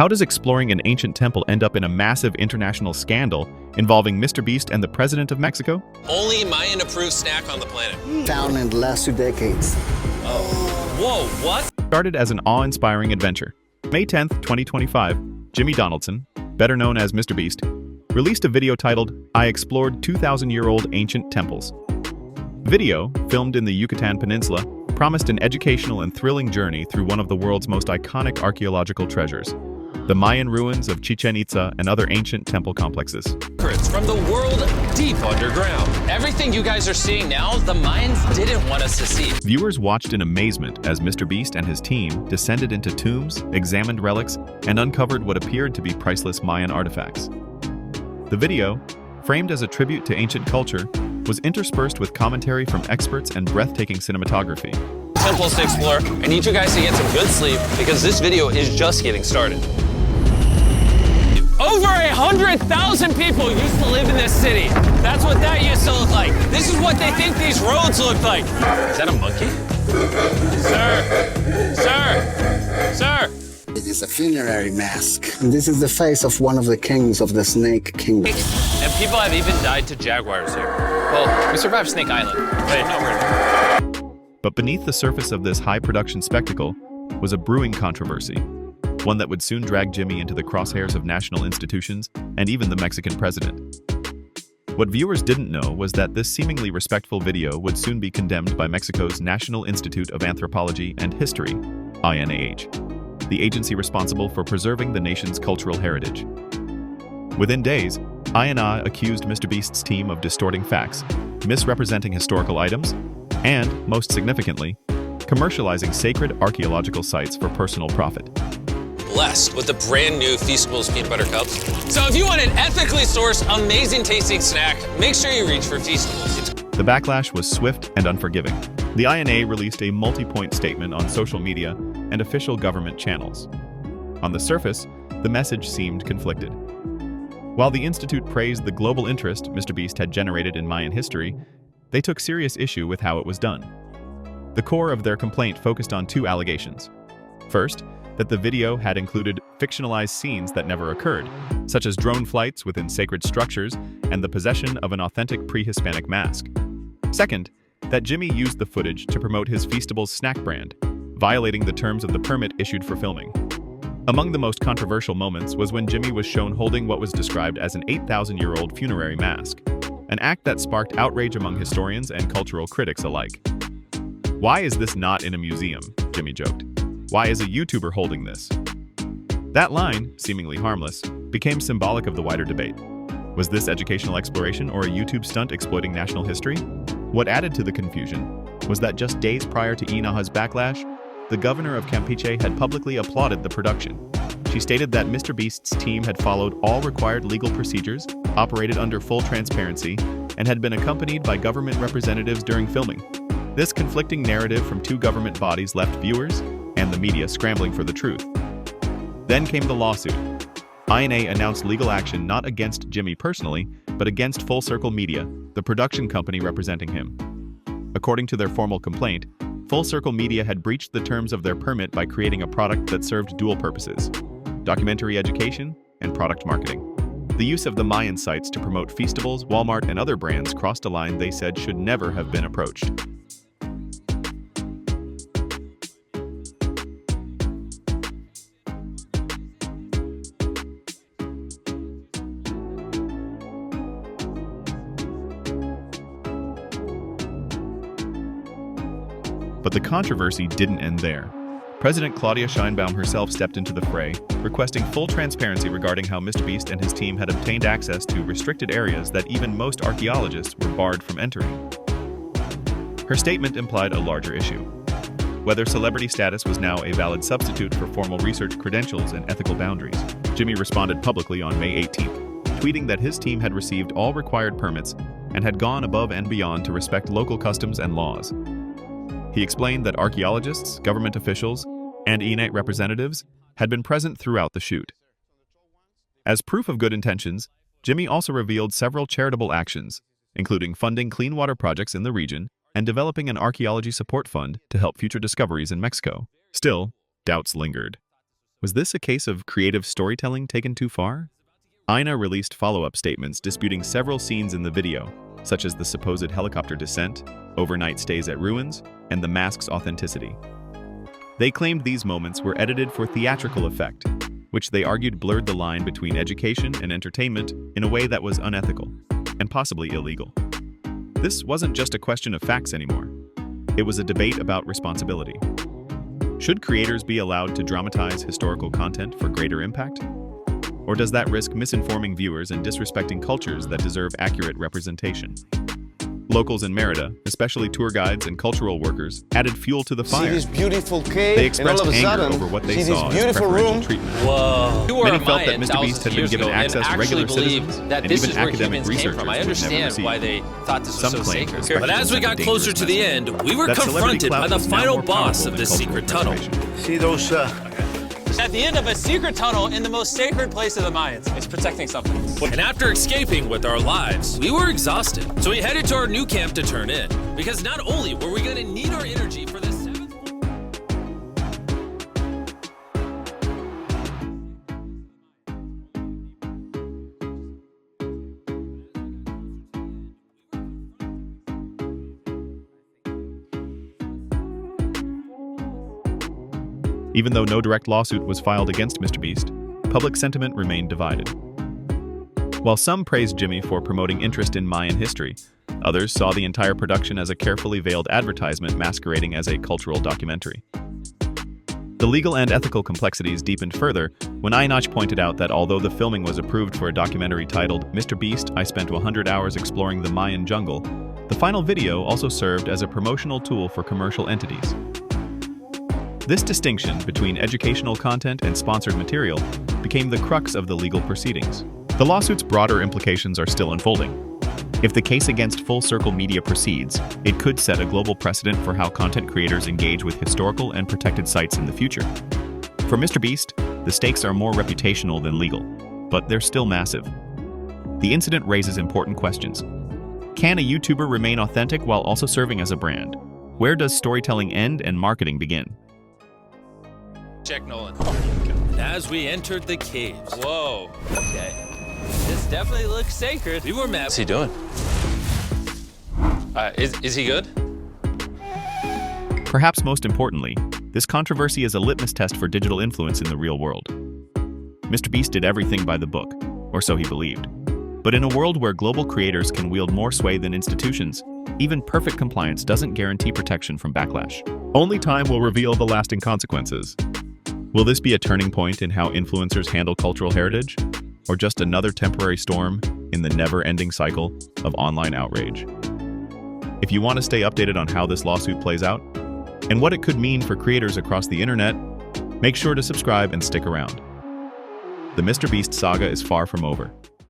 How does exploring an ancient temple end up in a massive international scandal involving MrBeast and the President of Mexico? Only Mayan-approved snack on the planet. Found in the last 2 decades. Oh. Whoa, what? Started as an awe-inspiring adventure. May 10th, 2025, Jimmy Donaldson, better known as MrBeast, released a video titled, "I Explored 2,000-Year-Old Ancient Temples." Video, filmed in the Yucatan Peninsula, promised an educational and thrilling journey through one of the world's most iconic archaeological treasures, the Mayan ruins of Chichen Itza and other ancient temple complexes. From the world deep underground. Everything you guys are seeing now, the Mayans didn't want us to see. Viewers watched in amazement as MrBeast and his team descended into tombs, examined relics, and uncovered what appeared to be priceless Mayan artifacts. The video, framed as a tribute to ancient culture, was interspersed with commentary from experts and breathtaking cinematography. Temples to explore. I need you guys to get some good sleep because this video is just getting started. Over 100,000 people used to live in this city. That's what that used to look like. This is what they think these roads look like. Is that a monkey? Sir! It is a funerary mask. This is the face of one of the kings of the Snake Kingdom. And people have even died to jaguars here. Well, we survived Snake Island. Wait, no, we're... But beneath the surface of this high-production spectacle was a brewing controversy, one that would soon drag Jimmy into the crosshairs of national institutions and even the Mexican president. What viewers didn't know was that this seemingly respectful video would soon be condemned by Mexico's National Institute of Anthropology and History, INAH, the agency responsible for preserving the nation's cultural heritage. Within days, INAH accused MrBeast's team of distorting facts, misrepresenting historical items, and, most significantly, commercializing sacred archaeological sites for personal profit. Blessed with the brand new Feastables peanut butter cups. So if you want an ethically sourced, amazing tasting snack, make sure you reach for Feastables. The backlash was swift and unforgiving. The INA released a multi-point statement on social media and official government channels. On the surface, the message seemed conflicted. While the Institute praised the global interest MrBeast had generated in Mayan history, they took serious issue with how it was done. The core of their complaint focused on 2 allegations. First, that the video had included fictionalized scenes that never occurred, such as drone flights within sacred structures and the possession of an authentic pre-Hispanic mask. Second, that Jimmy used the footage to promote his Feastables snack brand, violating the terms of the permit issued for filming. Among the most controversial moments was when Jimmy was shown holding what was described as an 8,000-year-old funerary mask, an act that sparked outrage among historians and cultural critics alike. "Why is this not in a museum?" Jimmy joked. "Why is a YouTuber holding this?" That line, seemingly harmless, became symbolic of the wider debate. Was this educational exploration or a YouTube stunt exploiting national history? What added to the confusion was that just days prior to INAH's backlash, the Governor of Campeche had publicly applauded the production. She stated that MrBeast's team had followed all required legal procedures, operated under full transparency, and had been accompanied by government representatives during filming. This conflicting narrative from 2 government bodies left viewers and the media scrambling for the truth. Then came the lawsuit. INA announced legal action not against Jimmy personally, but against Full Circle Media, the production company representing him. According to their formal complaint, Full Circle Media had breached the terms of their permit by creating a product that served dual purposes: documentary education and product marketing. The use of the Mayan sites to promote Feastables, Walmart, and other brands crossed a line they said should never have been approached. But the controversy didn't end there. President Claudia Sheinbaum herself stepped into the fray, requesting full transparency regarding how MrBeast and his team had obtained access to restricted areas that even most archaeologists were barred from entering. Her statement implied a larger issue: whether celebrity status was now a valid substitute for formal research credentials and ethical boundaries. Jimmy responded publicly on May 18th, tweeting that his team had received all required permits and had gone above and beyond to respect local customs and laws. He explained that archaeologists, government officials, and INAH representatives had been present throughout the shoot. As proof of good intentions, Jimmy also revealed several charitable actions, including funding clean water projects in the region and developing an archaeology support fund to help future discoveries in Mexico. Still, doubts lingered. Was this a case of creative storytelling taken too far? INAH released follow-up statements disputing several scenes in the video, such as the supposed helicopter descent, overnight stays at ruins, and the mask's authenticity. They claimed these moments were edited for theatrical effect, which they argued blurred the line between education and entertainment in a way that was unethical and possibly illegal. This wasn't just a question of facts anymore. It was a debate about responsibility. Should creators be allowed to dramatize historical content for greater impact? Or does that risk misinforming viewers and disrespecting cultures that deserve accurate representation? Locals in Merida, especially tour guides and cultural workers, added fuel to the fire. See this beautiful cave, They expressed and all of a anger sudden, over what they see saw this as beautiful preferential room. treatment. Whoa. You Many were a felt that Mayan Mr. Beast had been years given ago and access to actually regular believe citizens that and this even is where academic humans came researchers from. I would never understand receive. why they thought this was Some so claim sacred. respect But as we got closer to the end, we were That celebrity confronted by clout the is now final more boss powerful of than this cultural secret tunnel. preservation. See those, At the end of a secret tunnel in the most sacred place of the Mayans. It's protecting something. And after escaping with our lives, we were exhausted. So we headed to our new camp to turn in. Because not only were we going to need our energy for this 7th... Even though no direct lawsuit was filed against MrBeast, public sentiment remained divided. While some praised Jimmy for promoting interest in Mayan history, others saw the entire production as a carefully veiled advertisement masquerading as a cultural documentary. The legal and ethical complexities deepened further when INAH pointed out that although the filming was approved for a documentary titled MrBeast, I Spent 100 Hours Exploring the Mayan Jungle, the final video also served as a promotional tool for commercial entities. This distinction between educational content and sponsored material became the crux of the legal proceedings. The lawsuit's broader implications are still unfolding. If the case against Full Circle Media proceeds, it could set a global precedent for how content creators engage with historical and protected sites in the future. For MrBeast, the stakes are more reputational than legal, but they're still massive. The incident raises important questions. Can a YouTuber remain authentic while also serving as a brand? Where does storytelling end and marketing begin? Check Nolan. As we entered the caves, Whoa. Okay. This definitely looks sacred. we were met... What's he doing? Is he good? Perhaps most importantly, this controversy is a litmus test for digital influence in the real world. MrBeast did everything by the book, or so he believed. But in a world where global creators can wield more sway than institutions, even perfect compliance doesn't guarantee protection from backlash. Only time will reveal the lasting consequences. Will this be a turning point in how influencers handle cultural heritage? Or just another temporary storm in the never-ending cycle of online outrage? If you want to stay updated on how this lawsuit plays out, and what it could mean for creators across the internet, make sure to subscribe and stick around. The MrBeast saga is far from over.